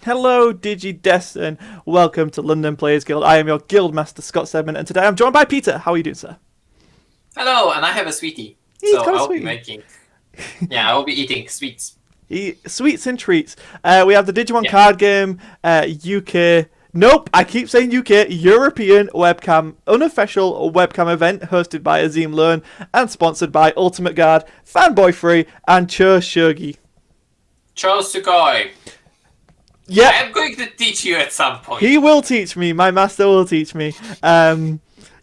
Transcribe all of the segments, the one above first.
Hello, DigiDestin. Welcome to London Players Guild. I am your guild master, Scott Sedman, and today I'm joined by Peter. How are you doing, sir? Hello, and I have a sweetie. He's So got a I'll be sweetie. making, I will be eating sweets. Sweets and treats. We have the Digimon Yeah. card game, UK. Nope, I keep saying UK. European webcam, unofficial webcam event hosted by Azim Learn and sponsored by Ultimate Guard, Fanboy Free, and Cho Shogi. Cho Sugoi, Yeah, I am going to teach you at some point. he will teach me. My master will teach me.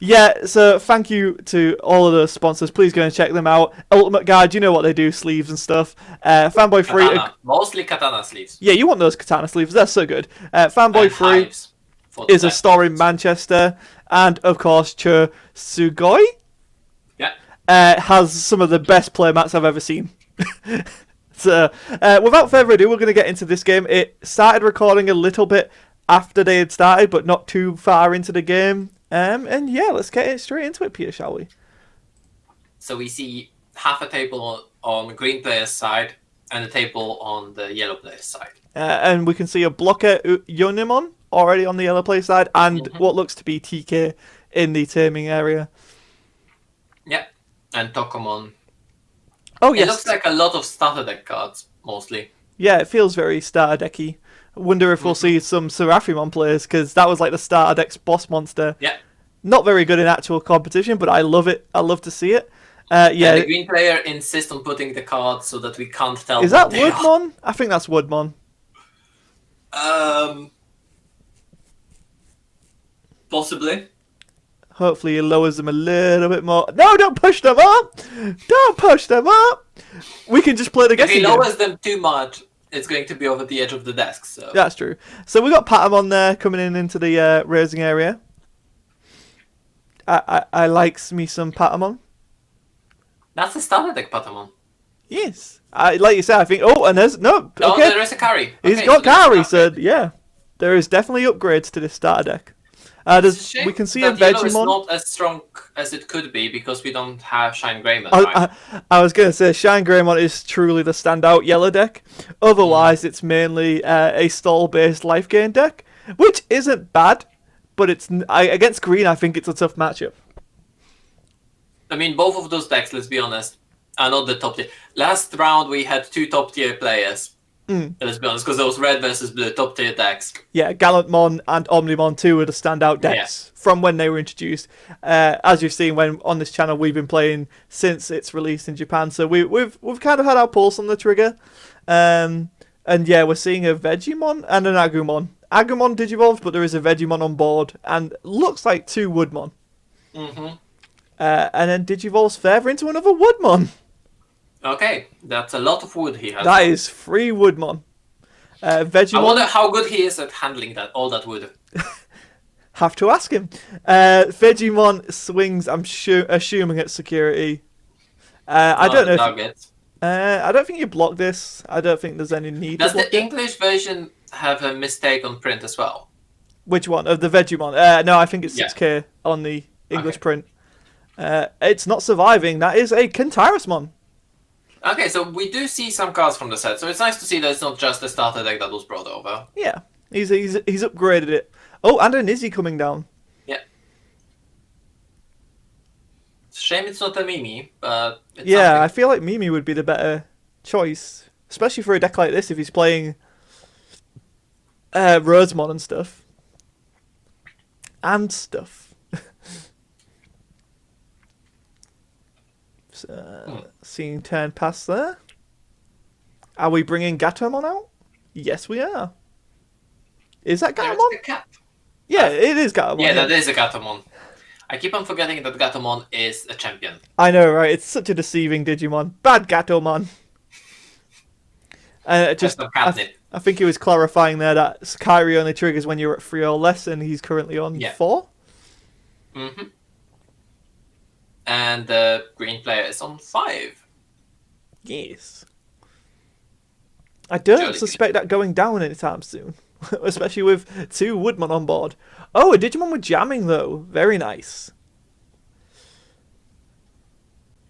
Yeah, so thank you to all of the sponsors. Please go and check them out. Ultimate Guard, you know what they do, sleeves and stuff. Fanboy Free. Katana. Mostly katana sleeves. Yeah, you want those katana sleeves. They're so good. Fanboy And Free hives for the is a store in Manchester. And, of course, Cho Sugoi Yeah. has some of the best playmats I've ever seen. So, without further ado, we're going to get into this game. It started recording a little bit after they had started, but not too far into the game. And yeah, let's get straight into it, Peter, shall we? So we see half a table on the green player's side and a table on the yellow player's side. And we can see a blocker Yonimon already on the yellow play side, and what looks to be TK in the taming area. Yeah. And Tokomon. Oh, It yes. looks like a lot of starter deck cards, mostly. Yeah, it feels very starter decky. I wonder if we'll see some Seraphimon players, because that was like the starter deck's boss monster. Yeah. Not very good in actual competition, but I love it. I love to see it. And Yeah, the green player insists on putting the cards so that we can't tell. is that what they are. Woodmon? I think that's Woodmon. Possibly. Hopefully he lowers them a little bit more. No, don't push them up! Don't push them up! We can just play the If guessing he game. lowers them too much, it's going to be over the edge of the desk. So That's true. So we got Patamon there coming into the raising area. I likes me some Patamon. that's a starter deck Patamon. Yes. Like you said, I think... Oh, and there's... No, Oh, okay. there is a carry. He's Okay, got so there's Kari, an so upgrade. yeah. There is definitely upgrades to this starter deck. It's a shame We can see a that yellow is Vegemon. not as strong as it could be because we don't have Shine Greymon. I, Right? I was going to say, Shine Greymon is truly the standout yellow deck. Otherwise, it's mainly a stall-based life gain deck, which isn't bad, but against green, I think it's a tough matchup. I mean, both of those decks, let's be honest, are not the top tier. Last round we had two top tier players. Let's be honest, because those red versus blue top tier decks. Yeah, Gallantmon and Omnimon 2 are the standout decks from when they were introduced. As you've seen when on this channel, we've been playing since it's released in Japan, so we've kind of had our pulse on the trigger. And yeah, we're seeing a Vegemon and an Agumon. Agumon digivolved, but there is a Vegemon on board, and looks like two Woodmon. Mm-hmm. And then digivolves further into another Woodmon. Okay, that's a lot of wood he has. That is three Woodmon. I Vegemon. wonder how good he is at handling all that wood. Have to ask him. Vegemon swings, I'm assuming at security. I don't know. Target. I don't think you block this. I don't think there's any need Does to block the it. English version have a mistake on print as well? Which one? Of the Vegemon? No, I think it's Yeah. 6k on the English Okay. print. It's not surviving. That is a Kentyrusmon. Okay, so we do see some cards from the set, so it's nice to see that it's not just the starter deck that was brought over. Yeah, he's upgraded it. Oh, and an Izzy coming down. Yeah. It's a shame it's not a Mimi, but it's Yeah, I something. feel like Mimi would be the better choice, especially for a deck like this if he's playing Rosemon and stuff. And stuff. So, seeing turn past there. Are we bringing Gatomon out? Yes, we are. Is that There's Gatomon? the cat. Yeah, it is Gatomon. Yeah, that is a Gatomon. I keep on forgetting that Gatomon is a champion. I know, right? It's such a deceiving Digimon. Bad Gatomon. Just a catnip. I think he was clarifying there that Kairi only triggers when you're at 3 or less, and he's currently on 4. Mm-hmm. And the green player is on 5. Yes. I don't Jolly suspect that going down anytime soon, especially with 2 Woodmon on board. Oh, a Digimon with jamming though. Very nice.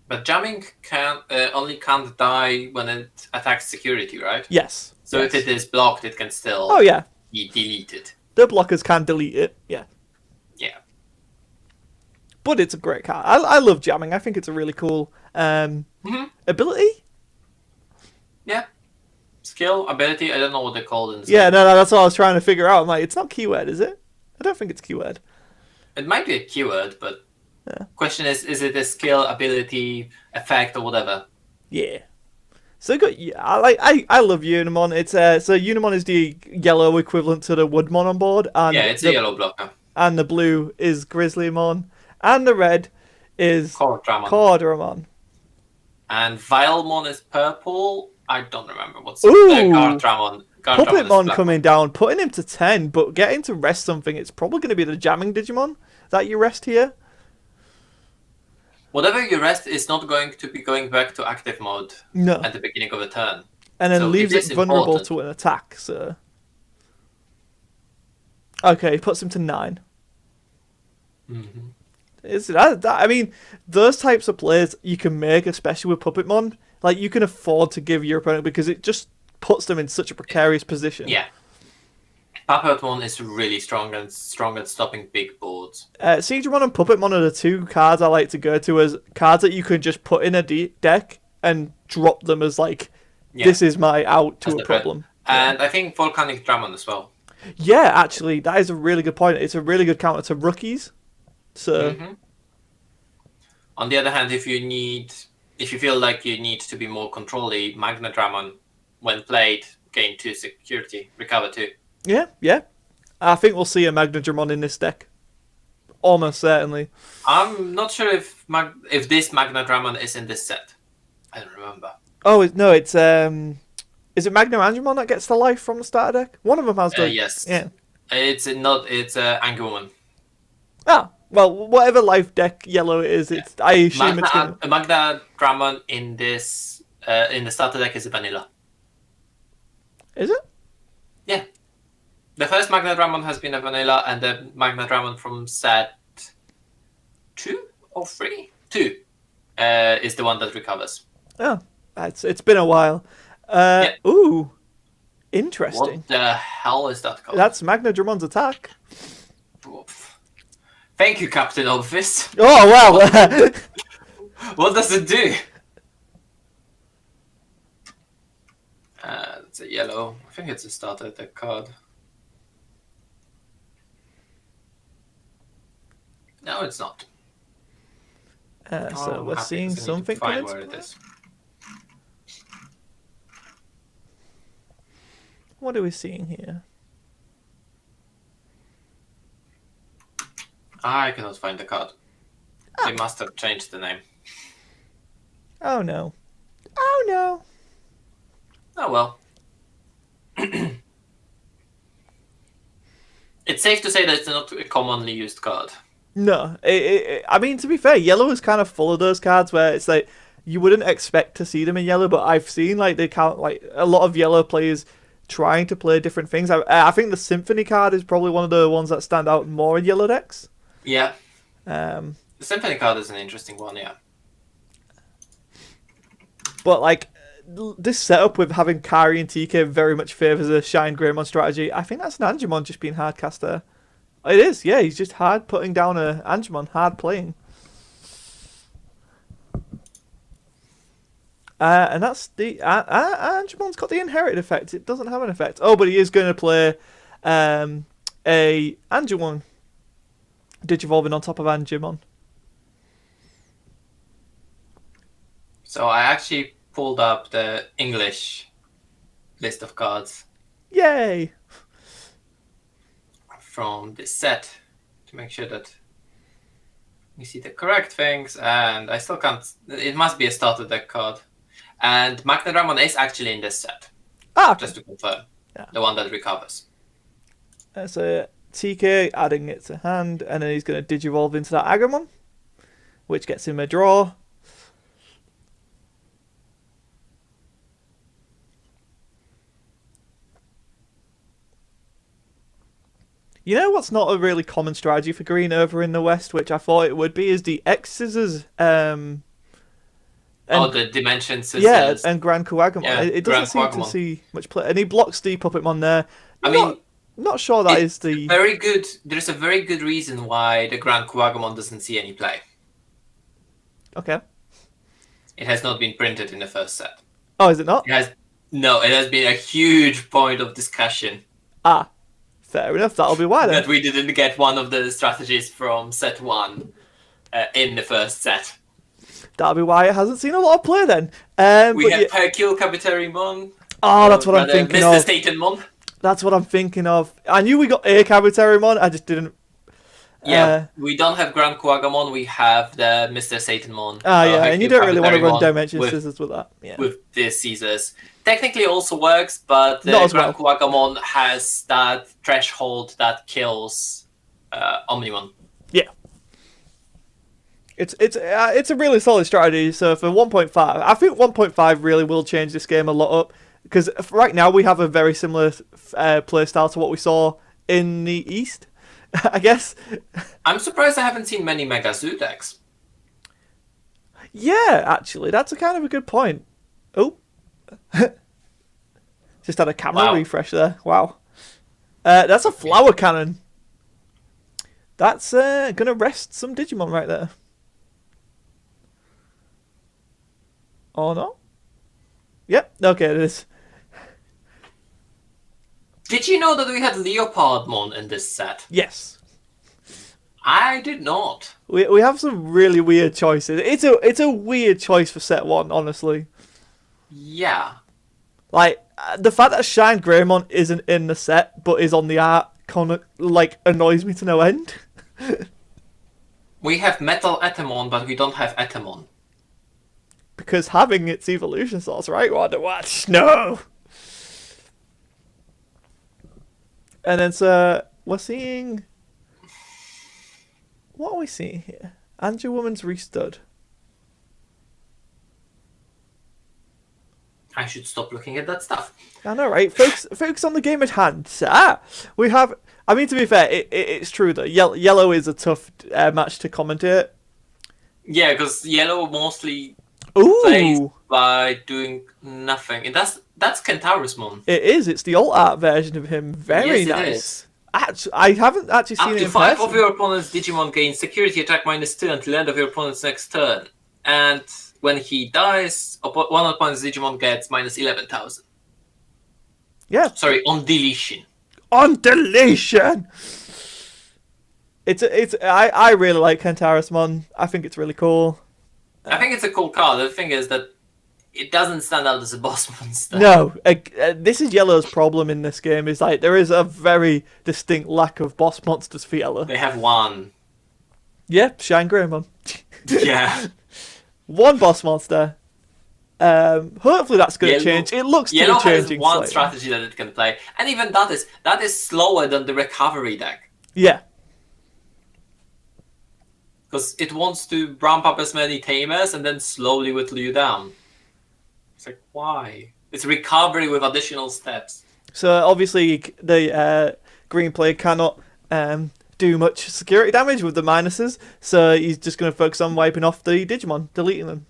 But jamming can only can't die when it attacks security, right? Yes. So yes. if it is blocked, it can still Oh yeah, be deleted. the blockers can delete it. Yeah. Yeah. But it's a great card. I love jamming. I think it's a really cool ability. Yeah. Skill, ability, I don't know what they're called in this Yeah, game. no, that's what I was trying to figure out. I'm like, it's not keyword, is it? I don't think it's keyword. It might be a keyword, but question is it a skill, ability, effect, or whatever? Yeah. So I love Unimon. It's so Unimon is the yellow equivalent to the Woodmon on board, and Yeah, it's a yellow blocker. and the blue is Grizzlymon, and the red is Cordramon. And Vilemon is purple. I don't remember what's Gardramon. Gardramon Puppetmon coming down, putting him to 10, but getting to rest something. It's probably going to be the jamming Digimon that you rest here. Whatever you rest is not going to be going back to active mode at the beginning of a turn. And then leaves it vulnerable to an attack, so... Okay, he puts him to 9. I mean, those types of plays you can make, especially with Puppetmon. Like, you can afford to give your opponent because it just puts them in such a precarious position. Yeah. Puppetmon is really strong at stopping big boards. Angewomon and Puppetmon are the two cards I like to go to as cards that you can just put in a deck and drop them as like, this is my out to a problem. And I think Volcanic Dramon as well. Yeah, actually, that is a really good point. It's a really good counter to rookies. So. On the other hand, if you feel like you need to be more controlly, Magna Dramon, when played, gain 2 security, recover 2. Yeah. I think we'll see a Magna Dramon in this deck. Almost certainly. I'm not sure if this Magna Dramon is in this set. I don't remember. Oh no, it's is it Magna Angewomon that gets the life from the starter deck? One of them has the yes. Yeah. It's Angewomon. Ah, well, whatever life deck yellow it is, it's I assume it's gonna... Magna Dramon in this in the starter deck is a vanilla. Is it? Yeah. The first Magna Dramon has been a vanilla, and the Magna Dramon from set 2 or 3? 2 is the one that recovers. Oh, it's been a while. Ooh, interesting. What the hell is that called? That's Magna Dramon's attack. Thank you, Captain Obvious. Oh, wow. What does it do? It's a yellow. I think it's a starter deck card. No, it's not. So we're seeing something find where it is. What are we seeing here? I cannot find the card. They must have changed the name. Oh no. Oh no. Oh well. It's safe to say that it's not a commonly used card. No. I mean, to be fair, yellow is kind of full of those cards where it's like you wouldn't expect to see them in yellow, but I've seen like they count like a lot of yellow players trying to play different things. I think the Symphony card is probably one of the ones that stand out more in yellow decks. Yeah. The Symphony card is an interesting one, yeah. But like this setup with having Kari and TK very much favours a Shine Greymon strategy. I think that's an Angewomon just being hard caster. It is, yeah. He's just hard putting down a Angewomon, hard playing. And that's the Angemon's got the inherited effect. It doesn't have an effect. Oh, but he is going to play a Angewomon Digivolving on top of Angewomon. So I actually pulled up the English list of cards. Yay! From this set to make sure that we see the correct things, and I still can't. It must be a starter deck card. And Magna Dramon is actually in this set. Okay. Just to confirm. Yeah. The one that recovers. That's a TK adding it to hand, and then he's going to Digivolve into that Agumon, which gets him a draw. You know what's not a really common strategy for green over in the West, which I thought it would be, is the X Scissors And the Dimension yeah, Scissors. and Grand Kuwagamon. Yeah, It doesn't Grand seem to Quagamon. see much play, and he blocks the Puppetmon there. I mean, Not sure that is it's the very good. There's a very good reason why the Grand Quagamon doesn't see any play. okay. It has not been printed in the first set. Oh, is it not? It has no. It has been a huge point of discussion Ah, fair enough. That'll be why then. that we didn't get one of the strategies from set 1 in the first set. That'll be why it hasn't seen a lot of play then. We have Hercule Capitarimon. Oh, that's what I'm thinking Mr. of. Statenmon. That's what I'm thinking of. I knew we got a Capitarimon, I just didn't. Yeah, we don't have Grand Quagamon. We have the Mr. Satanmon. Yeah, and you don't really want to run Dimension with, Scissors with that. Yeah. With the Caesars. Technically also works, but the Not as Grand well. Quagamon has that threshold that kills Omnimon. Yeah. It's a really solid strategy. So for 1.5, I think 1.5 really will change this game a lot up. Because right now we have a very similar playstyle to what we saw in the East, I guess. I'm surprised I haven't seen many Mega Zoo decks. Yeah, actually, that's a kind of a good point. Oh. Just had a camera refresh there. Wow. That's a flower cannon. That's going to rest some Digimon right there. Oh, no? Yep, okay, it is. Did you know that we had Leopardmon in this set? Yes. I did not. We have some really weird choices. It's a weird choice for set 1, honestly. Yeah. Like, the fact that Shine Greymon isn't in the set, but is on the art, kind of, like, annoys me to no end. We have Metal Etemon, but we don't have Etemon. Because having its evolution source, right? What to watch? No! And then, so, we're seeing... What are we seeing here? Angewoman's Restud. I should stop looking at that stuff. I know, right? Focus on the game at hand. We have... I mean, to be fair, it's true that Yellow is a tough match to commentate. Yeah, because Yellow mostly Ooh! plays by doing nothing. And that's Kentaurusmon. It is. It's the alt art version of him. Very Yes, nice. it is. Actually, I haven't actually seen Up it to in 5 person. of your opponent's Digimon gain security attack -2 until the end of your opponent's next turn. And when he dies, one opponent's Digimon gets -11,000. Yeah. Sorry, on deletion. On deletion! I really like Kentaurusmon. I think it's really cool. I think it's a cool card. The thing is that it doesn't stand out as a boss monster. No, this is Yellow's problem in this game. Is like there is a very distinct lack of boss monsters for Yellow. They have one. Yep, Shine Greymon. Yeah. One boss monster. Hopefully that's going to Yellow- change. It looks to Yellow be has changing one slightly. strategy that it can play, and even that is slower than the recovery deck. Yeah. Because it wants to ramp up as many tamers and then slowly whittle you down. It's like, why? It's recovery with additional steps. So obviously the green player cannot do much security damage with the minuses, so he's just going to focus on wiping off the Digimon, deleting them.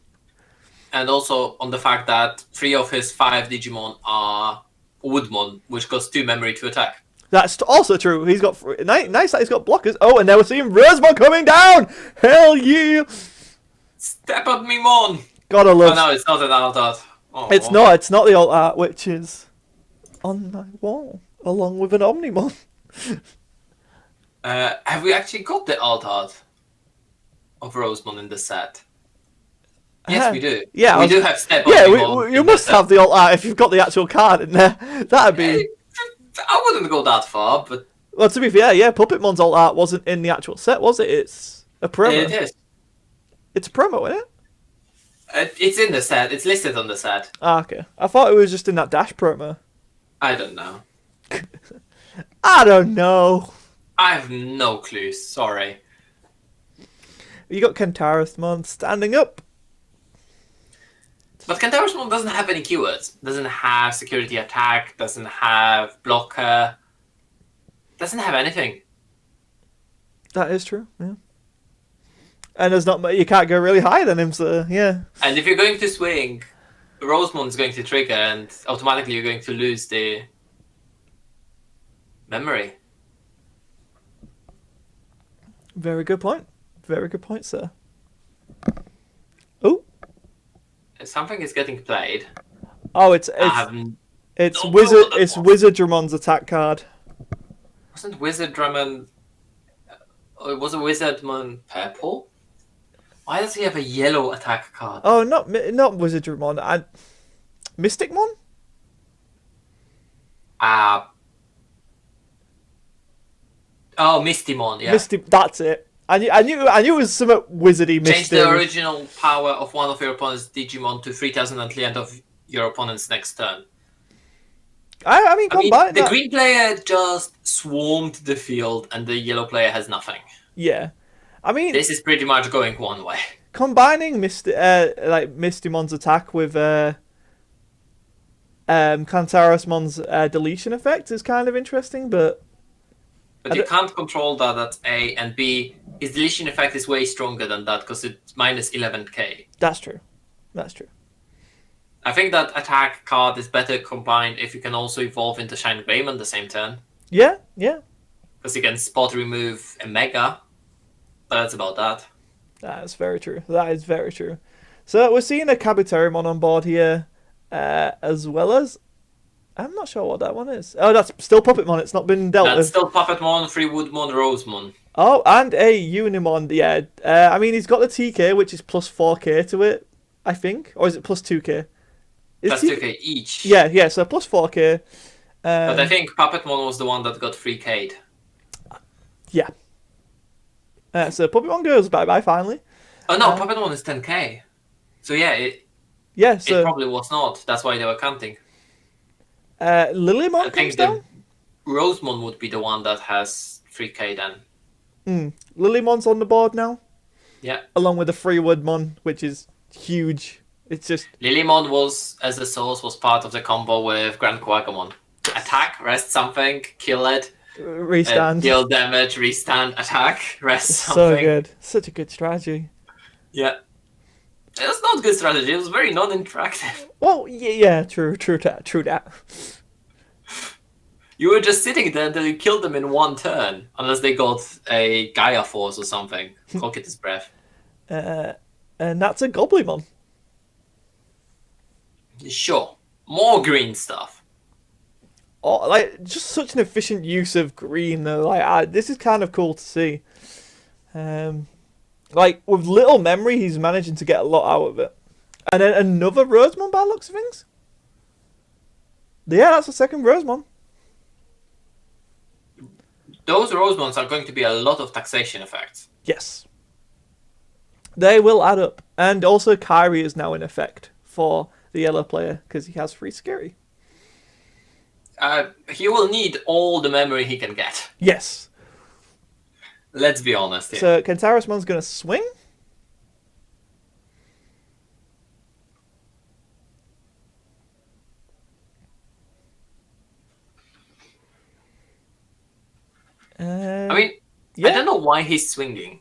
And also on the fact that 3 of his 5 Digimon are Woodmon, which costs 2 memory to attack. That's also true. He's got nice that he's got blockers. Oh, and now we're seeing Rosemon coming down. Hell yeah! Step on me, Mon! Gotta love. Oh no, it's not an alt. Oh. It's not. It's not the alt art, which is on my wall along with an Omnimon. Have we actually got the alt art of Rosemon in the set? Yes, we do. Yeah, we do have Step on Yeah, me, Mon you in must the set. have the alt art if you've got the actual card in there. That'd be. I wouldn't go that far, but Well, to be fair, yeah, Puppetmon's alt art wasn't in the actual set, was it? It's a promo. it is. It's a promo, isn't it? It's in the set. It's listed on the set. Ah, okay. I thought it was just in that Dash promo. I don't know. I don't know. I have no clue. Sorry. You got Kentaurusmon standing up. But Kentaurusmon doesn't have any keywords. Doesn't have security attack. Doesn't have blocker. Doesn't have anything. That is true, yeah. And there's not you can't go really higher than him, so yeah. And if you're going to swing, Rosemon's going to trigger, and automatically you're going to lose the memory. Very good point. Very good point, sir. Oh. Something is getting played. Oh, it's Wizardramon's attack card. Wasn't Wizardramon? It was a Wizardmon purple. Why does he have a yellow attack card? Oh, not Wizardramon. Mysticmon. Oh, Mistymon. Yeah. That's it. I knew it was some wizardy. Change the original power of one of your opponent's Digimon to 3,000 at the end of your opponent's next turn. I mean, the green player just swarmed the field, and the yellow player has nothing. Yeah, I mean, this is pretty much going one way. Combining Mistymon's attack with Kantarosmon's deletion effect is kind of interesting, but you can't control that. That's A, and B, his deletion effect is way stronger than that because it's minus 11k. That's true. That's true. I think that attack card is better combined if you can also evolve into Shine Greymon the same turn. Yeah, yeah. Because you can spot remove a Mega, but that's about that. That's very true. That is very true. So we're seeing a Kabuterimon on board here, as well as... I'm not sure what that one is. Oh, that's still Puppetmon. It's not been dealt with. That's still Puppetmon, Freewoodmon, Rosemon. Oh, and a Unimon. Yeah. I mean, he's got the TK, which is plus 4k to it, I think. Or is it plus 2k? Plus 2k each. Yeah, so plus 4k. But I think Puppetmon was the one that got 3k'd. Yeah. So Puppetmon goes bye-bye finally. Oh no, Puppetmon is 10k. So yeah, it probably was not. That's why they were counting. Lilymon comes down? Rosemon would be the one that has 3k then. Lilymon's on the board now. Yeah. Along with the Freewoodmon, which is huge. It's just... Lilymon was, as a source, was part of the combo with Grand Quagamon. Attack, rest something, kill it. Restand. Deal damage, restand, attack, rest something. So good. Such a good strategy. Yeah. It was not a good strategy. It was very non-interactive. Well, yeah, true that. You were just sitting there until you killed them in one turn. Unless they got a Gaia Force or something. Pocket his breath. And that's a Goblimon. Sure. More green stuff. Oh, like, just such an efficient use of green, though. Like, this is kind of cool to see. Like, with little memory, he's managing to get a lot out of it. And then another Rosemon by the looks of things. Yeah, that's the second Rosemon. Those Rosemons are going to be a lot of taxation effects. Yes. They will add up. And also Kairi is now in effect for the yellow player, because he has free Scary. He will need all the memory he can get. Yes. Let's be honest here. So Kantarosmon's going to swing. I mean, yeah. I don't know why he's swinging.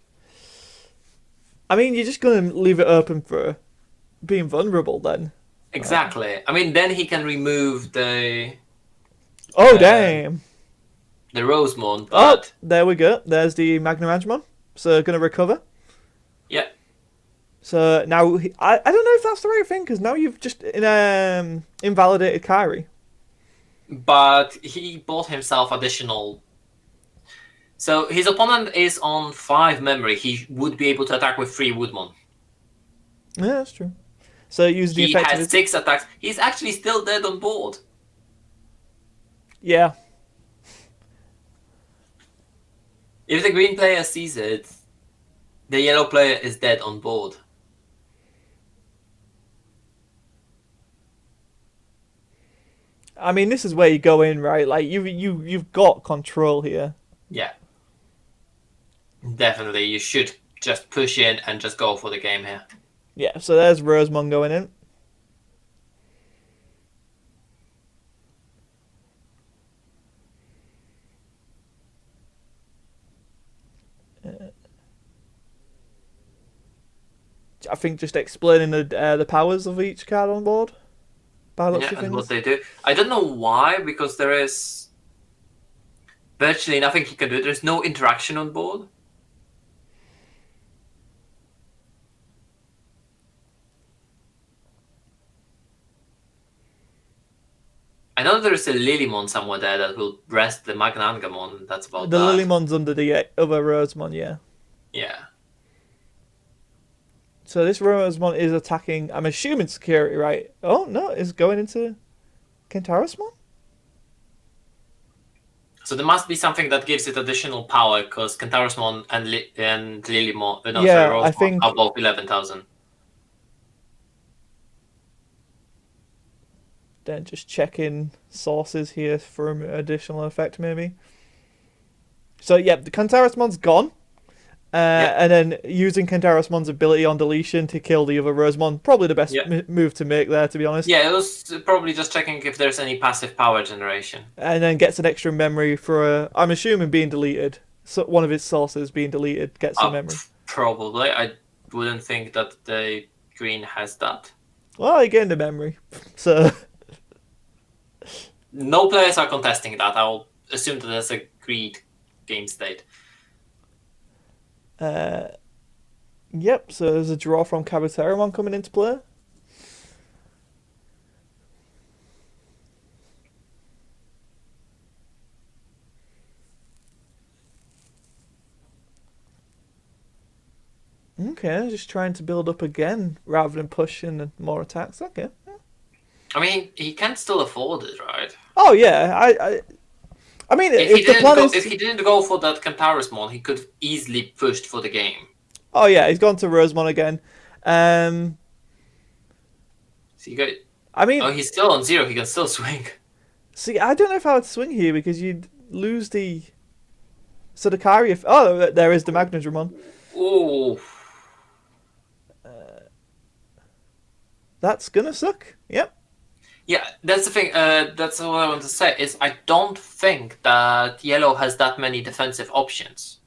I mean, you're just going to leave it open for being vulnerable then. Exactly. I mean, then he can remove the... Oh, damn. The Rosemon, but... Oh, there we go. There's the Magnum Angewomon. So, going to recover. Yeah. So, now, I don't know if that's the right thing, because now you've just invalidated Kairi. But he bought himself additional... So, his opponent is on 5 memory. He would be able to attack with 3 Woodmon. Yeah, that's true. So, use the effect... He has 6 attacks. He's actually still dead on board. Yeah. If the green player sees it, the yellow player is dead on board. I mean, this is where you go in, right? Like you've got control here. Yeah. Definitely, you should just push in and just go for the game here. Yeah, so there's Rosemon going in. I think just explaining the powers of each card on board. By lots Yeah, of and what things. they do. I don't know why, because there is virtually nothing he can do. There's no interaction on board. I know there's a Lilymon somewhere there that will rest the Magnangamon. That's about The that. Lilymon's under the other Rosemon, yeah. Yeah. So this Rosemon is attacking, I'm assuming security, right? Oh, no, it's going into Kentarasmon? So there must be something that gives it additional power, because Kentarasmon and Lilymon, no, sorry, Yeah, I Rosemon think... are both 11,000. Then just checking sources here for an additional effect, maybe. So, yeah, the Kentarasmon's gone. Yep. And then using Kentarasmon's ability on deletion to kill the other Rosemon. Probably the best Yep. move to make there, to be honest. Yeah, it was probably just checking if there's any passive power generation. And then gets an extra memory for, I'm assuming, being deleted. So one of its sources being deleted gets some memory. Probably. I wouldn't think that the green has that. Well, he gained a memory. So... No players are contesting that. I'll assume that that's a agreed game state. Yep, so there's a draw from Kabuterimon coming into play. Okay, just trying to build up again rather than pushing more attacks. Okay. I mean, he can still afford it, right? Oh yeah, I mean, if the plan is... if he didn't go for that Cantarismon, he could easily pushed for the game. Oh yeah, he's gone to Rosemon again. So you got. I mean, Oh, he's still on 0. He can still swing. see, I don't know if I would swing here because you'd lose the... So the Kyrie... Oh, there is the Magnadramon. Oh. That's gonna suck. Yep. Yeah, that's the thing. That's what I want to say. Is I don't think that yellow has that many defensive options.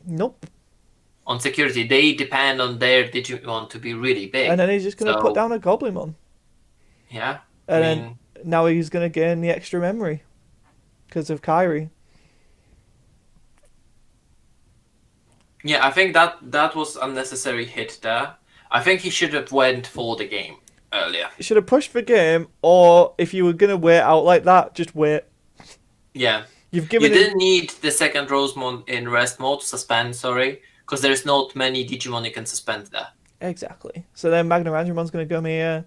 Nope. On security, they depend on their Digimon to be really big. And then he's just gonna put down a Goblinmon. Yeah. And then now he's gonna gain the extra memory because of Kyrie. Yeah, I think that was unnecessary hit there. I think he should have went for the game earlier. You should have pushed for game, or if you were gonna wait out like that, just wait. Yeah. You didn't need the second Rosemon in rest mode, suspend, sorry, because there's not many Digimon you can suspend there. Exactly. So then Magnaragemon's gonna come here.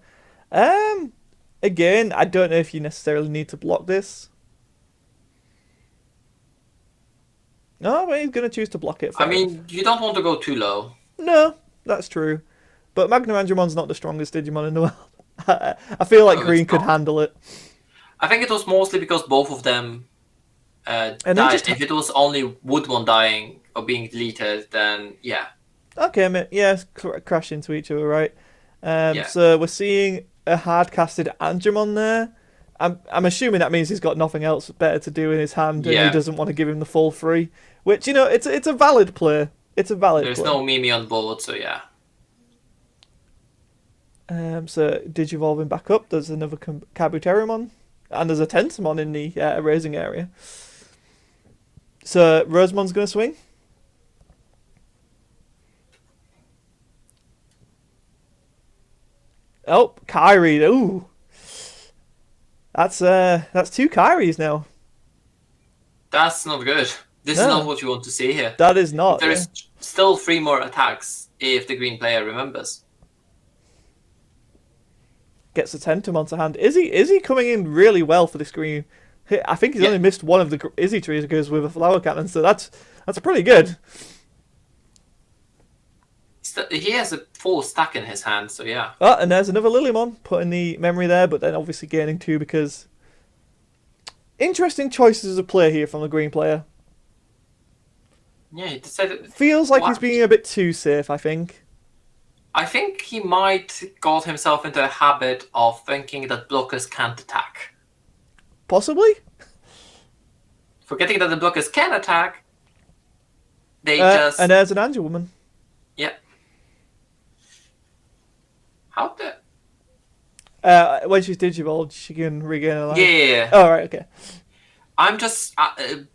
Again, I don't know if you necessarily need to block this. No, but he's gonna choose to block it. I mean, you don't want to go too low. No, that's true. But Magnaragemon's not the strongest Digimon in the world. I feel like Green could handle it. I think it was mostly because both of them died. If it was only Woodmon dying or being deleted, then yeah. Okay, mate. Yeah, crash into each other, right? So we're seeing a hard-casted Angewomon there. I'm assuming that means he's got nothing else better to do in his hand, and he doesn't want to give him the full free. Which, you know, it's a valid play. It's a valid play. There's no Mimi on board, so yeah. So Digivolving back up. There's another Kabuterimon, and there's a Tentomon in the raising area. So Rosemon's gonna swing. Oh, Kyrie. Ooh, that's 2 Kyries now. That's not good. This is not what you want to see here. That is not. There's still 3 more attacks if the green player remembers. Gets a Tentomon to hand. Izzy coming in really well for this green. I think he's only missed one of the Izzy trees because with a flower cannon, so that's pretty good. He has a full stack in his hand, so yeah. Oh, and there's another Lilymon putting the memory there, but then obviously gaining 2 because... Interesting choices of play here from the green player. Yeah, he decided... Feels like he's being a bit too safe, I think. I think he might got himself into a habit of thinking that blockers can't attack. Possibly? Forgetting that the blockers can attack, they just... And there's an Angewomon. Yeah. How the? When she's Digivolved, she can regain her life. Yeah. Oh, right, okay. I'm just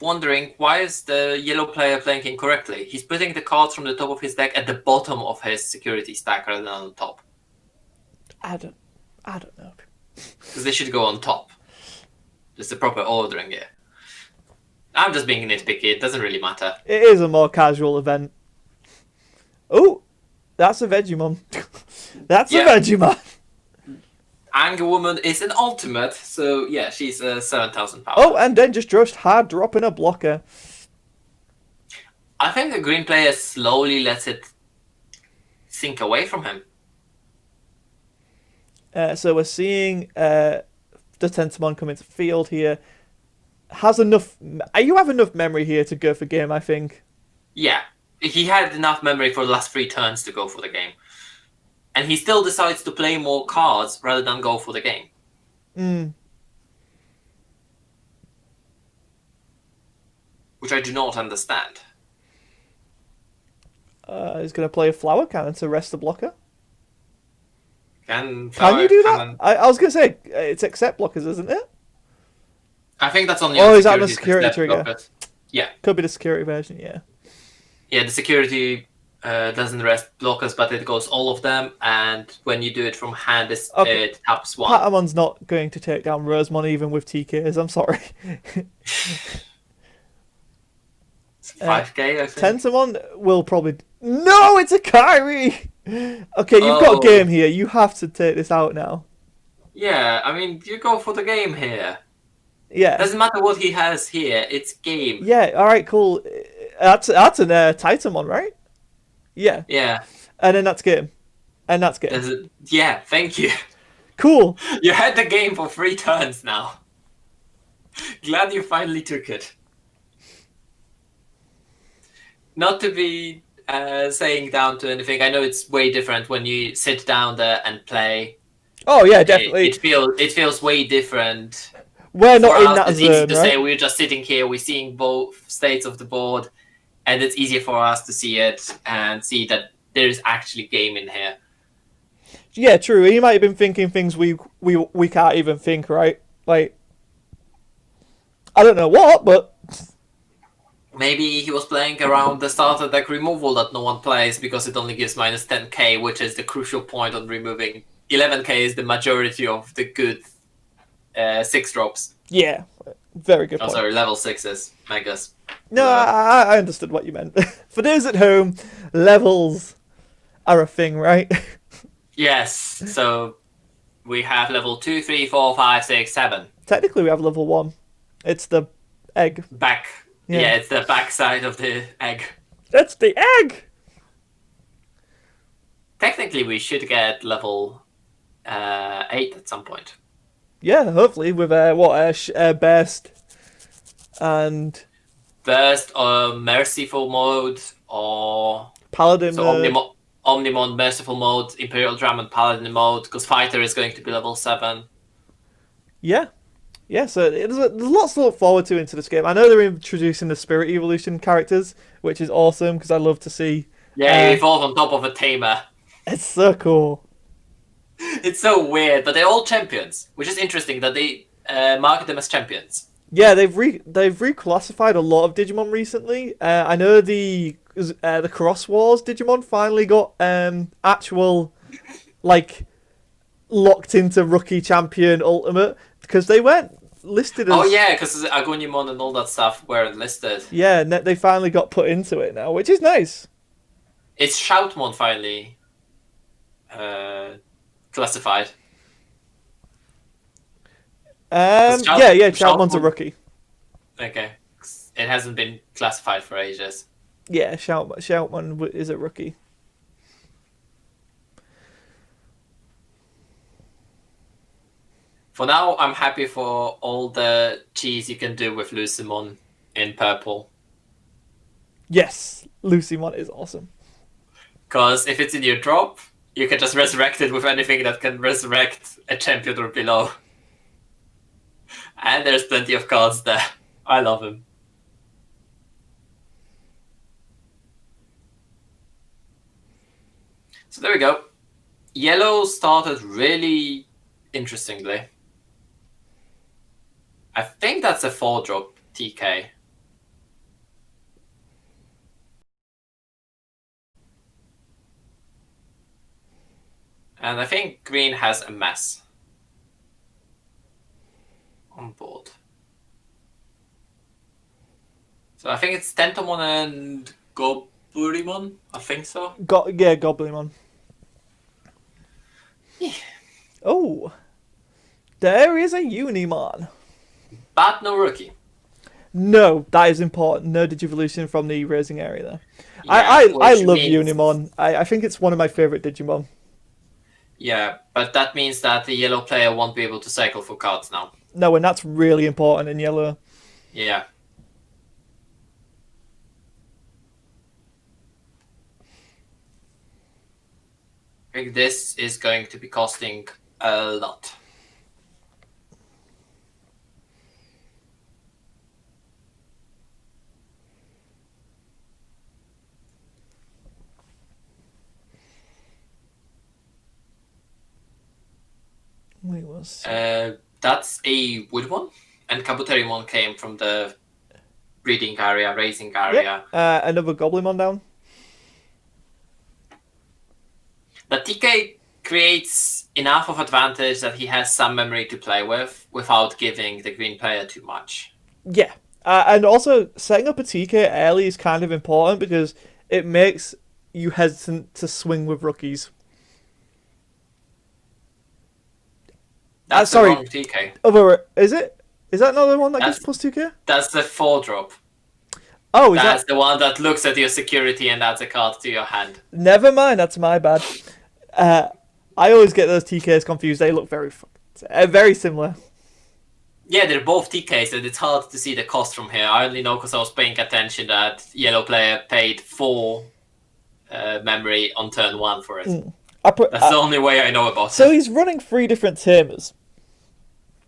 wondering, why is the yellow player playing incorrectly? He's putting the cards from the top of his deck at the bottom of his security stack rather than on the top. I don't know. Because they should go on top. Just the proper ordering here. I'm just being nitpicky. It doesn't really matter. It is a more casual event. Oh, that's a Vegemon. That's a Vegemon. Angewomon is an ultimate, so yeah, she's 7,000 power. Oh, and then just hard dropping a blocker. I think the green player slowly lets it sink away from him. So we're seeing the Tentamon come into field here. Has enough. You have enough memory here to go for game, I think. Yeah, he had enough memory for the last 3 turns to go for the game. And he still decides to play more cards rather than go for the game. Which I do not understand. He's going to play a flower cannon to rest the blocker. Can you do that? I was going to say, it's accept blockers, isn't it? I think that's only is that on the security trigger? Blockers. Yeah. Could be the security version, yeah. Yeah, the security doesn't rest blockers, but it goes all of them, and when you do it from hand, it taps 1. Patamon's not going to take down Rosemon even with TKs, I'm sorry. 5k, I think. Tentamon will probably... No, it's a Kyrie! Okay, you've got game here. You have to take this out now. Yeah, I mean, you go for the game here. Yeah. Doesn't matter what he has here, it's game. Yeah, alright, cool. That's an Titanmon, right? Yeah. Yeah. And then that's game. And that's game. Yeah, thank you. Cool. You had the game for 3 turns now. Glad you finally took it. Not to be saying down to anything, I know it's way different when you sit down there and play. Oh yeah, definitely. It feels way different. We're not in that it's zone, easy to right? say we're just sitting here, we're seeing both states of the board, and it's easier for us to see it and see that there is actually game in here. Yeah, true. He might have been thinking things we can't even think, right? Like, I don't know what, but maybe he was playing around the starter deck removal that no one plays because it only gives minus 10k, which is the crucial point on removing. 11k is the majority of the good 6 drops. Yeah, very good point. Sorry, level 6s, megas. No, I understood what you meant. For those at home, levels are a thing, right? Yes, so we have level 2, 3, 4, 5, 6, 7. Technically, we have level 1. It's the egg. Back. Yeah, it's the back side of the egg. That's the egg! Technically, we should get level 8 at some point. Yeah, hopefully, with Burst and... Burst or Merciful mode or... Paladin mode. Omnimon Merciful mode, Imperial Drum Paladin mode, because Fighter is going to be level 7. Yeah. Yeah, so there's lots to look forward to into this game. I know they're introducing the Spirit Evolution characters, which is awesome, because I love to see... Yeah, you evolve on top of a Tamer. It's so cool. It's so weird, but they're all champions, which is interesting that they market them as champions. Yeah, they've reclassified a lot of Digimon recently. I know the Cross Wars Digimon finally got actual, like, locked into Rookie Champion Ultimate, because they weren't listed as... Oh yeah, because Angewomon and all that stuff weren't listed. Yeah, they finally got put into it now, which is nice. It's Shoutmon finally classified. Shoutmon's a rookie. Okay. It hasn't been classified for ages. Yeah, Shoutmon is a rookie. For now, I'm happy for all the cheese you can do with Lucimon in purple. Yes, Lucimon is awesome. Because if it's in your drop, you can just resurrect it with anything that can resurrect a champion or below. And there's plenty of cards there. I love him. So there we go. Yellow started really interestingly. I think that's a 4-drop TK. And I think green has a mess on board. So I think it's Tentomon and Goburimon. I think so. Yeah, Goblimon. Yeah. Oh, there is a Unimon. But no rookie. No, that is important. No Digivolution from the racing area there. Yeah, I which love means, Unimon. I think it's one of my favorite Digimon. yeah, but that means that the yellow player won't be able to cycle for cards now. No, and that's really important in yellow. Yeah. I think this is going to be costing a lot. Wait, what's That's a wood one, and Kabuterimon came from the breeding area, raising area. Yep. Another Goblimon down. The TK creates enough of advantage that he has some memory to play with without giving the green player too much. Yeah. And also, setting up a TK early is kind of important because it makes you hesitant to swing with rookies. That's sorry. the wrong TK. Is it? Is that another one that That's- gives plus 2k? That's the 4-drop. Oh, is That's that? the one that looks at your security and adds a card to your hand. Never mind, that's my bad. I always get those TKs confused. They look very similar. Yeah, they're both TKs, and it's hard to see the cost from here. I only know because I was paying attention that yellow player paid 4 memory on turn 1 for it. That's the only way I know about So it. he's running 3 different tamers.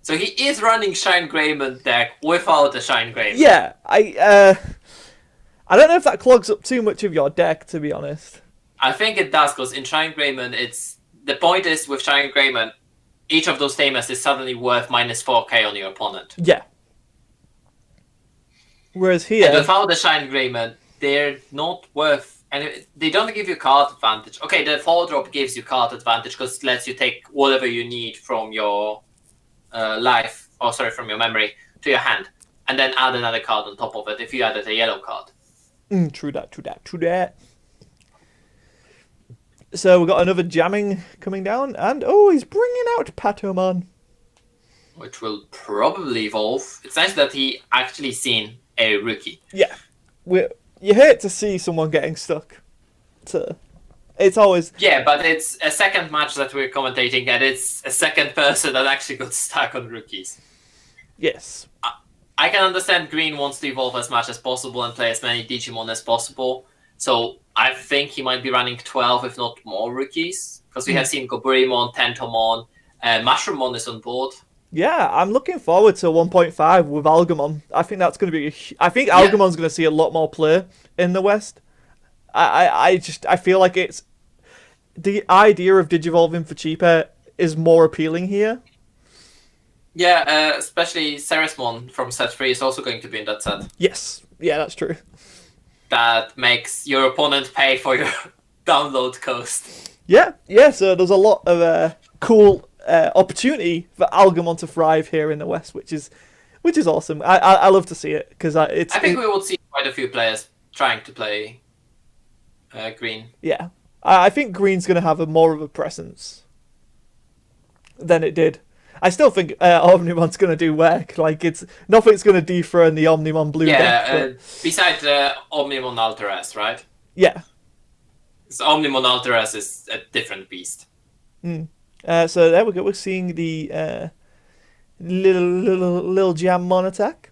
So he is running Shine Greymon deck without a Shine Greymon. Yeah, I don't know if that clogs up too much of your deck, to be honest. I think it does, because in Shine Greymon, the point is with Shine Greymon, each of those tamers is suddenly worth minus 4k on your opponent. Yeah. Whereas here, And without the Shine Greymon, they're not worth, and they don't give you card advantage. Okay, the 4-drop gives you card advantage because it lets you take whatever you need from your from your memory to your hand, and then add another card on top of it if you added a yellow card. true that. So we've got another jamming coming down, and he's bringing out Patomon. Which will probably evolve. It's nice that he actually seen a rookie. Yeah, you hate to see someone getting stuck. It's always Yeah, but it's a second match that we're commentating, and it's a second person that actually got stuck on rookies. yes. I can understand Green wants to evolve as much as possible and play as many Digimon as possible. So I think he might be running 12, if not more, rookies. Because we have seen Goburimon, Tentomon, Mushroomon is on board. Yeah, I'm looking forward to 1.5 with Algamon. I think that's going to be. I think Algamon's going to see a lot more play in the West. I feel like it's the idea of digivolving for cheaper is more appealing here. Yeah, especially Ceresmon from set 3 is also going to be in that set. Yes, yeah, that's true. That makes your opponent pay for your download cost. Yeah. So there's a lot of cool opportunity for Algamon to thrive here in the West, which is awesome. I love to see it because I think we will see quite a few players trying to play Green. Yeah, I think Green's going to have more of a presence than it did. I still think Omnimon's going to do work. Like nothing's going to dethrone the Omnimon blue deck. Besides Omnimon Alteras, right? Yeah. So Omnimon Alteras is a different beast. So there we go. We're seeing the little Jammon attack.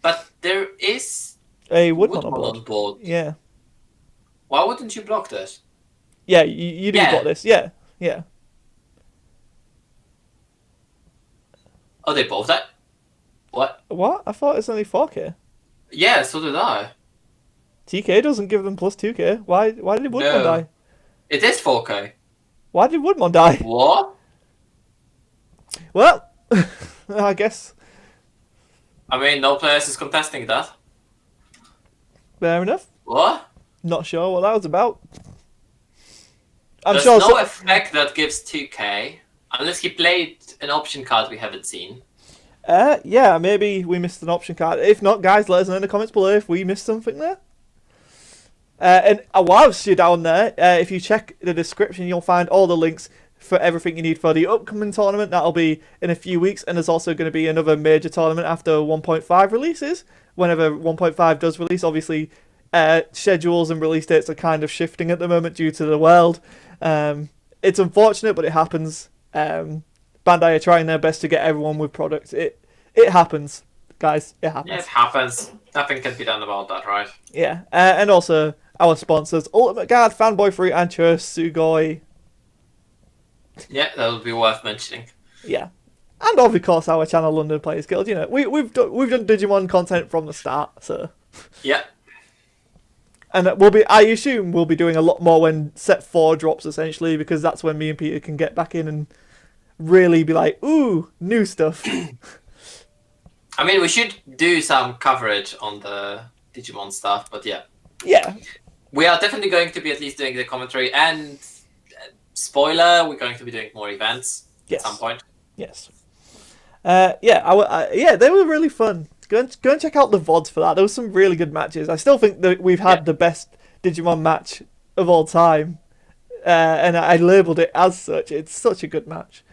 But there is a Woodmon on board. Yeah. Why wouldn't you block this? Yeah, you do block this. Yeah. Oh, they both died? What? What? I thought it's only 4k. Yeah, so did I. TK doesn't give them plus 2k. Why did Woodmon die? It is 4k. Why did Woodmon die? What? Well, I guess I mean, no players is contesting that. fair enough. What? Not sure what that was about. I'm There's sure. no effect that gives 2k, unless he played an option card we haven't seen. Yeah, maybe we missed an option card. If not, guys, let us know in the comments below if we missed something there. And whilst you're down there, if you check the description, you'll find all the links for everything you need for the upcoming tournament. That'll be in a few weeks, and there's also going to be another major tournament after 1.5 releases. Whenever 1.5 does release, obviously, schedules and release dates are kind of shifting at the moment due to the world. It's unfortunate, but it happens. Bandai are trying their best to get everyone with products. It happens, guys. It happens. Yeah, it happens. Nothing can be done about that, right? Yeah, and also our sponsors, Ultimate Guard, Fanboy Fruit, and Sugoi. Yeah, that would be worth mentioning. Yeah, and of course our channel, London Players Guild. You know, we've done Digimon content from the start, so Yeah. and I assume we'll be doing a lot more when Set 4 drops, essentially, because that's when me and Peter can get back in and really be like, ooh, new stuff. I mean, we should do some coverage on the Digimon stuff, but yeah. Yeah. We are definitely going to be at least doing the commentary, and spoiler, we're going to be doing more events at some point. Yes. Yeah, they were really fun. Go and check out the VODs for that. There was some really good matches. I still think that we've had the best Digimon match of all time, and I labelled it as such. It's such a good match.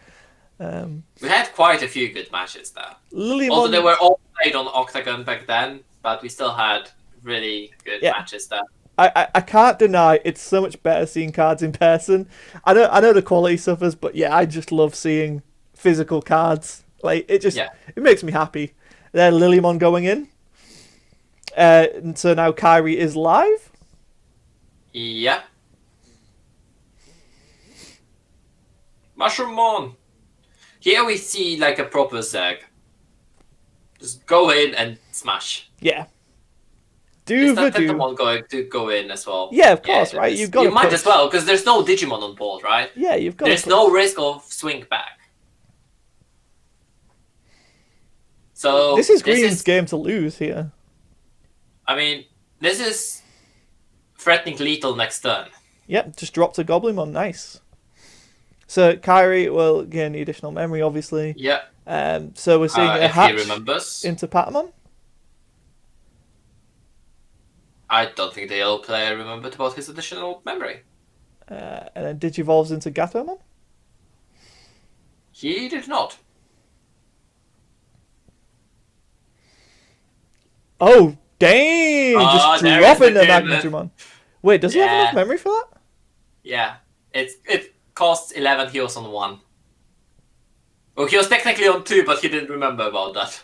We had quite a few good matches there. Lilymon... Although they were all played on Octagon back then, but we still had really good matches there. I can't deny it's so much better seeing cards in person. I know the quality suffers, but yeah, I just love seeing physical cards. Like it makes me happy. There, Lilymon going in. And so now Kairi is live. Yeah. Mushroomon. Here we see like a proper Zeg. Just go in and smash. Yeah. Is that Tentamon going to go in as well? Yeah, of course, right? You've got. You might as well, because there's no Digimon on board, right? Yeah, you've got. There's no risk of swing back. So this is Green's game to lose here. I mean, this is threatening lethal next turn. Yep, just dropped a Goblinmon. Nice. So Kairi will gain the additional memory, obviously. Yeah. So we're seeing a hatch into Patamon. I don't think the yellow player remembered about his additional memory. And then Digivolves into Gatomon? He did not. Oh, dang! Just dropping the Magnetron. Wait, does he have enough memory for that? Yeah. It costs 11 heals on 1. Well, he was technically on 2, but he didn't remember about that.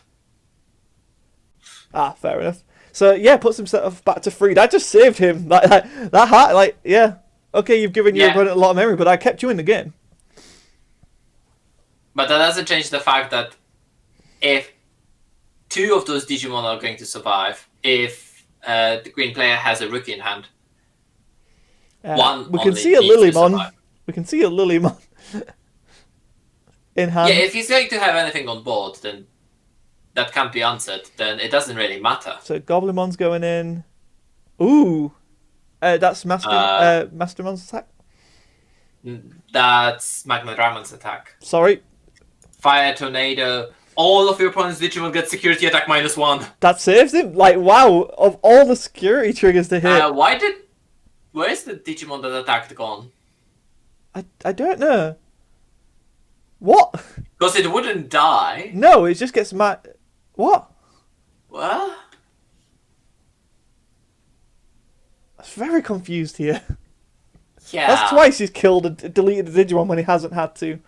Ah, fair enough. So yeah, puts himself back to 3. That just saved him. That heart, like, yeah. Okay, you've given your opponent a lot of memory, but I kept you in the game. But that doesn't change the fact that if 2 of those Digimon are going to survive, if the green player has a rookie in hand, one we can see a Lilymon. We can see a Lilymon in hand. Yeah, if he's going to have anything on board, then that can't be answered, then it doesn't really matter. So Goblimon's going in. Ooh. That's Mastermon's attack? That's Magnadramon's attack. Sorry. Fire Tornado. All of your opponent's Digimon get security attack -1. That saves him? Like, wow. Of all the security triggers to hit. Where's the Digimon that attacked gone? I don't know. What? Because it wouldn't die. No, it just gets mad. What? What? I'm very confused here. Yeah. That's twice he's killed and deleted the Digimon when he hasn't had to.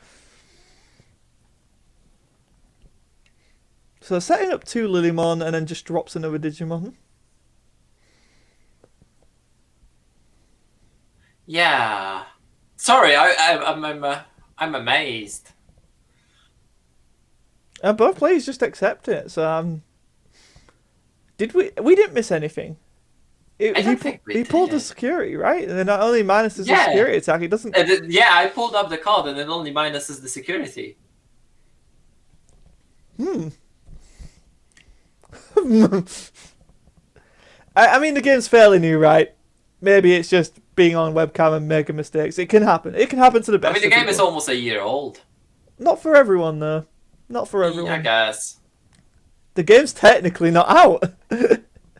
So setting up 2 Lilymon and then just drops another Digimon. Yeah. Sorry, I'm amazed. And both players just accept it. So we didn't miss anything. I don't think we he pulled the did. security, right? And then not only minuses the Yeah. security attack, it doesn't. Yeah, I pulled up the card and it only minuses the security. I mean, the game's fairly new, right? Maybe it's just being on webcam and making mistakes. It can happen. It can happen to the best. I mean, the of game is people. almost a year old. Not for everyone, though. Not for I everyone. guess. The game's technically not out.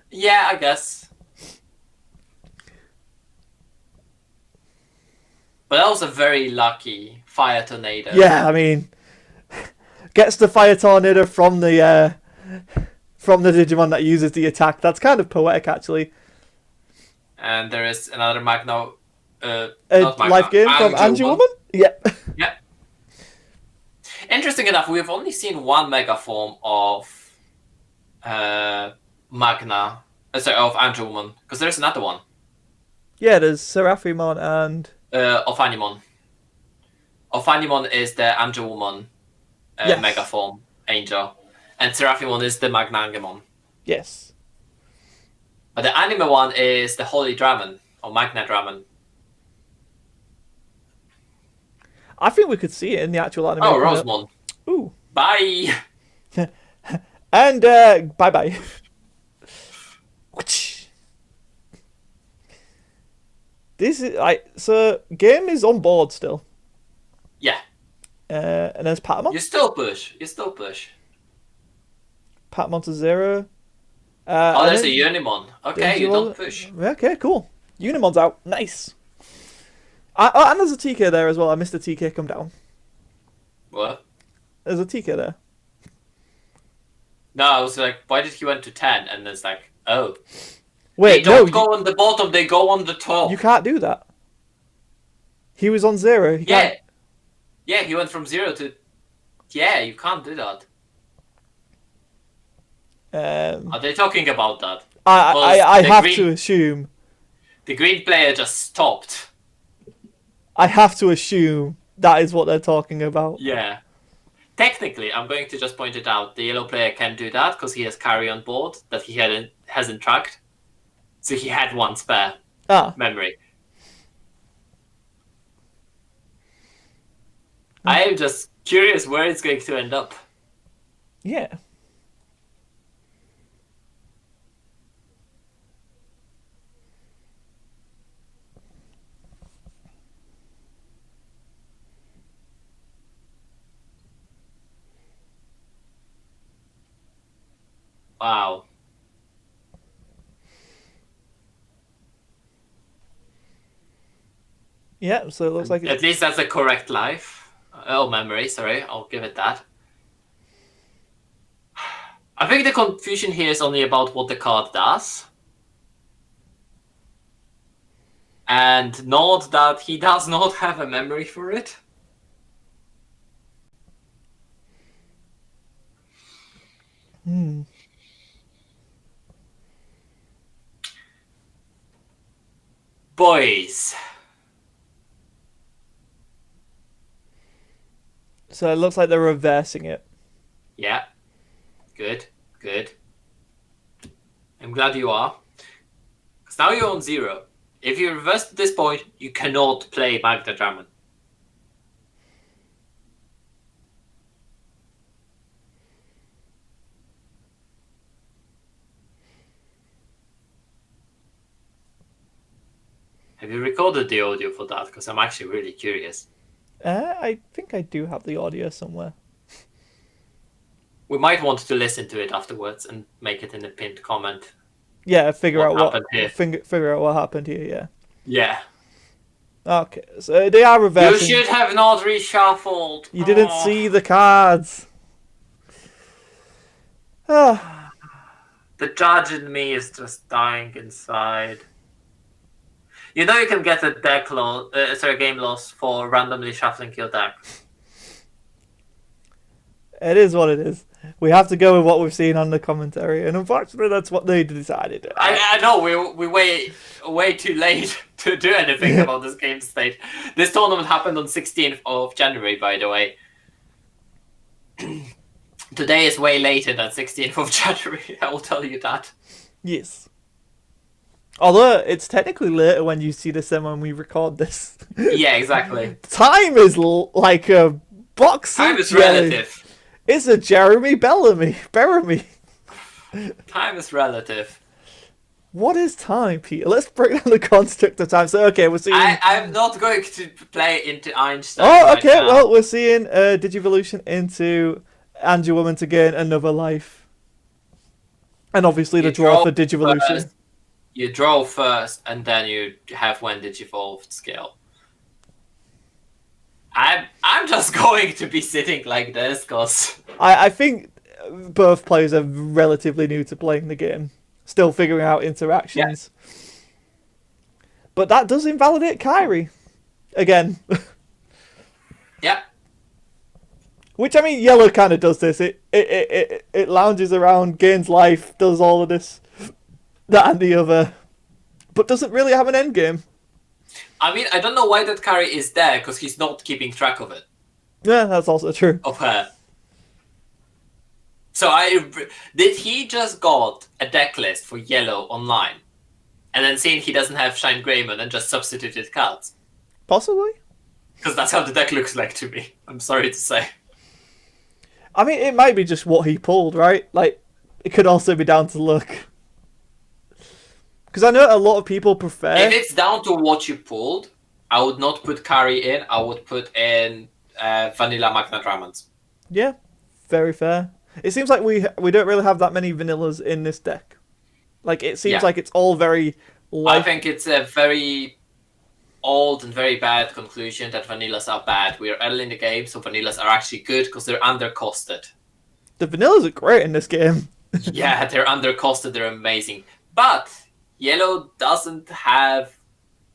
Yeah, I guess. But that was a very lucky fire tornado. Yeah, I mean, gets the fire tornado from the Digimon that uses the attack. That's kind of poetic, actually. And there is another Magna. A Not Magna, life game from Angewomon? Yeah. Yeah. Interesting enough, we've only seen one mega form of Magna. Sorry, of Angewomon. Because there's another one. Yeah, there's Seraphimon and... Of Animon. Of Animon is the Angewomon Yes. mega form, Angel. And Seraphimon is the Magnangemon. Yes. But the anime one is the Holy Dragon, or Magna Dragon. I think we could see it in the actual anime. Oh, Rosemon. Ooh. Bye! And bye-bye. This is... So, game is on board still. Yeah. And there's Patamon. You still push. You still push. Patamon to 0. Oh, there's a Unimon. Okay, you don't push. Okay, cool. Unimon's out. Nice. And there's a TK there as well. I missed a TK come down. What? There's a TK there. No, I was like, why did he went to 10? And it's like, oh. Wait, they don't go on the bottom, they go on the top. You can't do that. He was on 0. Yeah. Yeah, he went from 0 to... Yeah, you can't do that. Are they talking about that? I have to assume. The green player just stopped. I have to assume that is what they're talking about. Yeah. Technically, I'm going to just point it out. The yellow player can do that because he has carry on board that he hasn't tracked. So he had one spare memory. I am just curious where it's going to end up. Yeah. Wow. Yeah, so it looks like... At least that's a correct life. Oh, memory, sorry. I'll give it that. I think the confusion here is only about what the card does. And not that he does not have a memory for it. Boys. So it looks like they're reversing it. Yeah. Good. Good. I'm glad you are. Because now you're on 0. If you reverse at this point, you cannot play Magna Dragon. Have you recorded the audio for that? Because I'm actually really curious. I think I do have the audio somewhere. We might want to listen to it afterwards and make it in a pinned comment. Yeah, figure out what happened here. Yeah. Yeah. Okay, so they are reversing. You should have not reshuffled. You didn't see the cards. The judge in me is just dying inside. You know you can get a game loss for randomly shuffling your deck. It is what it is. We have to go with what we've seen on the commentary, and unfortunately, that's what they decided. I know we're way too late to do anything about this game state. This tournament happened on 16th of January, by the way. Today is way later than 16th of January. I will tell you that. Yes. Although it's technically later when you see this and when we record this. Yeah, exactly. Time is like a box Time of is jelly. relative. It's a Jeremy Bellamy. Time is relative. What is time, Peter? Let's break down the construct of time. So, okay, we're seeing. I'm not going to play into Einstein. Oh, right okay. now. Well, we're seeing Digivolution into Angewomon to gain another life, and obviously the You draw for draw Digivolution. first, you draw first, and then you have when Digivolved skill. I'm just going to be sitting like this because I think both players are relatively new to playing the game, still figuring out interactions. But that does invalidate Kyrie again. yeah. Which, I mean, Yellow kind of does this. It lounges around, gains life, does all of this, that and the other, but doesn't really have an end game. I mean, I don't know why that carry is there because he's not keeping track of it. Yeah, that's also true. Of her. So did he just got a deck list for Yellow online, and then seeing he doesn't have Shine Greymon and just substituted cards? Possibly. Because that's how the deck looks like to me. I'm sorry to say. I mean, it might be just what he pulled, right? Like, it could also be down to luck. Because I know a lot of people prefer... If it's down to what you pulled, I would not put Carry in. I would put in Vanilla Magna Diamonds. Yeah, very fair. It seems like we don't really have that many vanillas in this deck. Like, it seems like it's all very... I think it's a very old and very bad conclusion that vanillas are bad. We are early in the game, so vanillas are actually good because they're undercosted. The vanillas are great in this game. Yeah, they're undercosted. They're amazing. But Yellow doesn't have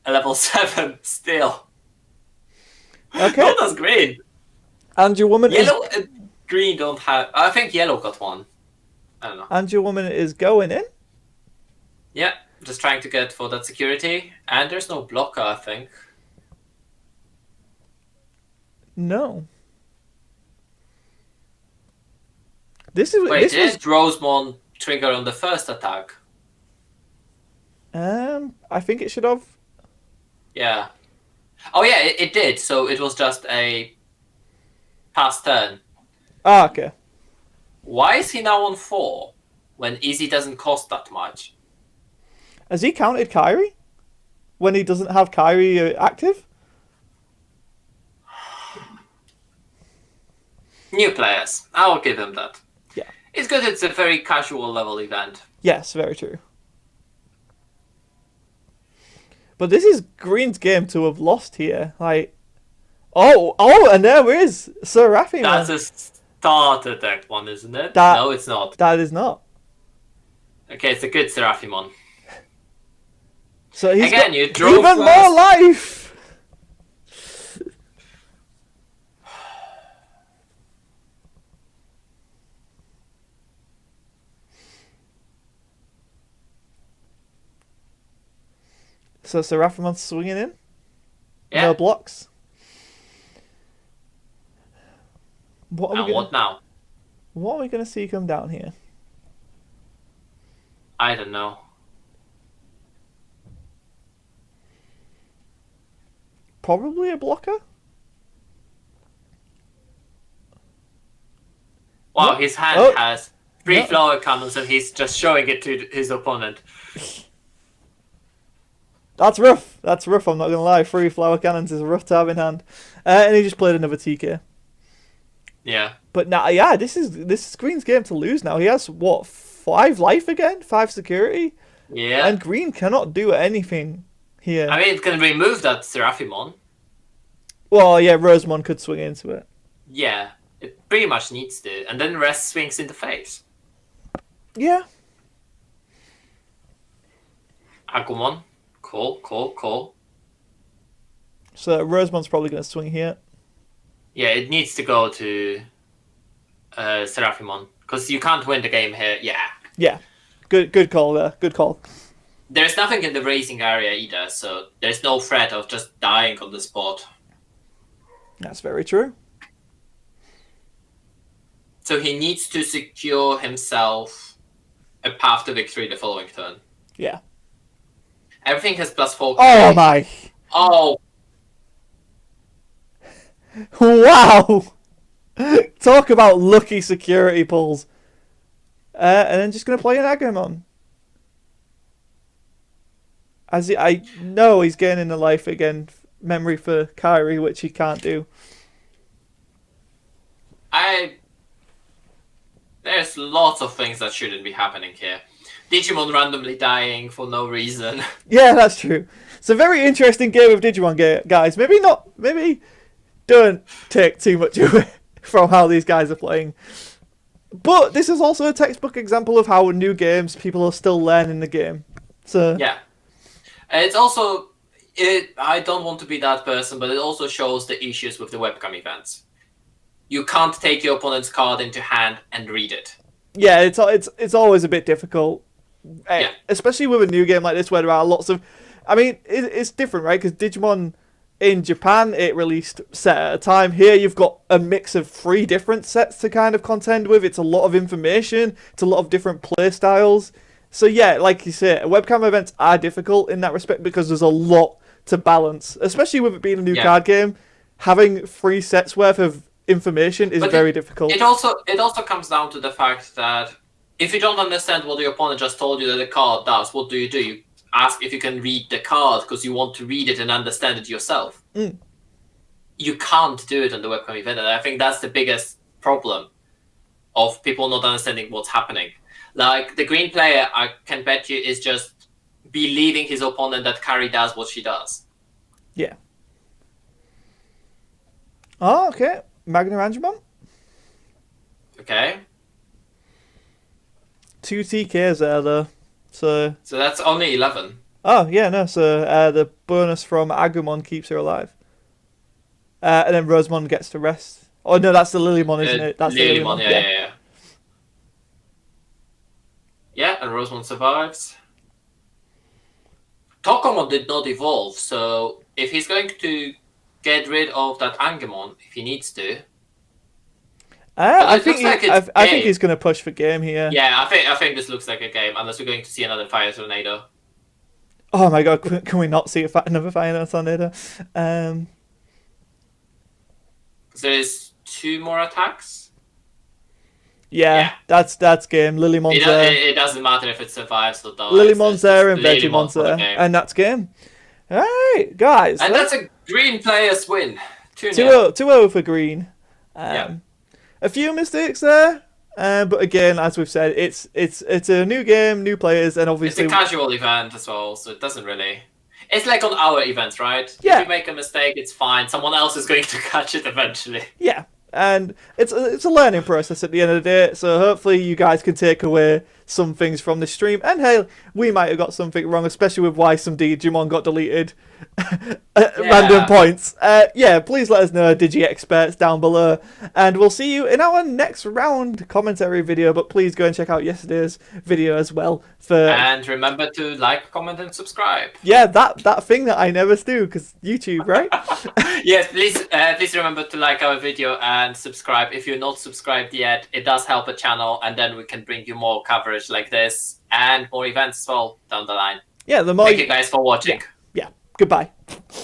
a level 7 still. Okay. No, that's Green. Angewomon Yellow and Green don't have... I think Yellow got one. I don't know. Angewomon is going in. Yeah, just trying to get for that security. And there's no blocker, I think. No. This is... Wait, this did Rosemon trigger on the first attack? I think it should have. Yeah. Oh yeah, it did. So it was just a pass turn. Ah, okay. Why is he now on 4 when Easy doesn't cost that much? Has he counted Kyrie when he doesn't have Kyrie active? New players. I'll give him that. Yeah. It's good it's a very casual level event. Yes, very true. But this is Green's game to have lost here. Like, oh, and there is Seraphi. That's a starter deck one, isn't it? That, no, it's not. That is not. Okay, it's a good Seraphimon. So he's Again, got you draw even first. more life. So Seraphimon's swinging in. Yeah. No blocks. What now? What are we gonna see come down here? I don't know. Probably a blocker. Wow, What? his hand has 3 flower cannons and he's just showing it to his opponent. That's rough. That's rough, I'm not going to lie. 3 flower cannons is rough to have in hand. And he just played another TK. Yeah. But now, yeah, this is Green's game to lose now. He has, what, 5 life again? 5 security? Yeah. And Green cannot do anything here. I mean, it can remove that Seraphimon. Well, yeah, Rosemon could swing into it. Yeah, it pretty much needs to. And then Rest swings in the face. Yeah. Agumon. Cool. So Rosemon's probably going to swing here. Yeah, it needs to go to Seraphimon. Because you can't win the game here. Yeah. Yeah. Good call there. Good call. There's nothing in the racing area either, so there's no threat of just dying on the spot. That's very true. So he needs to secure himself a path to victory the following turn. Yeah. Everything has plus 4K. Oh my! Oh, Wow! Talk about lucky security pulls. And then just gonna play an Angewomon. I know he's gaining the life again, memory for Kyrie, which he can't do. There's lots of things that shouldn't be happening here. Digimon randomly dying for no reason. Yeah, that's true. It's a very interesting game of Digimon, guys. Maybe don't take too much away from how these guys are playing. But this is also a textbook example of how new games, people are still learning the game. So yeah, it's also I don't want to be that person, but it also shows the issues with the webcam events. You can't take your opponent's card into hand and read it. Yeah, it's always a bit difficult, Yeah. especially with a new game like this where there are lots of. I mean, it's different, right? Because Digimon in Japan it released set at a time. Here you've got a mix of 3 different sets to kind of contend with. It's a lot of information. It's a lot of different play styles. So yeah, like you say, webcam events are difficult in that respect because there's a lot to balance, especially with it being a new card game. Having 3 sets worth of information is very difficult. It also comes down to the fact that if you don't understand what your opponent just told you that the card does, what do? You ask if you can read the card because you want to read it and understand it yourself. You can't do it on the webcam event, and I think that's the biggest problem of people not understanding what's happening. Like the green player, I can bet you, is just believing his opponent that Kari does what she does. Yeah. Oh, okay. Magna Angewomon. Okay. 2 TKs there though. So that's only 11. Oh yeah, no. So the bonus from Agumon keeps her alive. And then Rosemon gets to rest. Oh no, that's the Lilymon, isn't it? That's Lilymon, the Lilymon. Yeah. Yeah, and Rosemon survives. Tokomon did not evolve, so if he's going to get rid of that Angemon, if he needs to. I think he's going to push for game here. Yeah, I think this looks like a game, unless we're going to see another fire tornado. Oh my god, can we not see another fire tornado? There's 2 more attacks. Yeah, that's game. Lilymon's there. It doesn't matter if it survives or not. Lilymon's there and Vegemon's there, and that's game. All right, guys. And that's a green player's win. 2-0 for green. A few mistakes there, but again, as we've said, it's a new game, new players, and obviously it's a casual event as well, so it doesn't really. It's like on our events, right? Yeah. If you make a mistake, it's fine. Someone else is going to catch it eventually. Yeah. And it's a learning process at the end of the day, so hopefully you guys can take away some things from this stream. And hey, we might have got something wrong, especially with why some Digimon got deleted at random points. Please let us know, Digi experts, down below. And we'll see you in our next round commentary video, but please go and check out yesterday's video as well. And remember to like, comment, and subscribe. Yeah, that thing that I never do, because YouTube, right? Yes, please remember to like our video and subscribe. If you're not subscribed yet, it does help the channel, and then we can bring you more coverage like this and more events as well down the line. Yeah, the more. Thank you guys for watching. Yeah. Goodbye.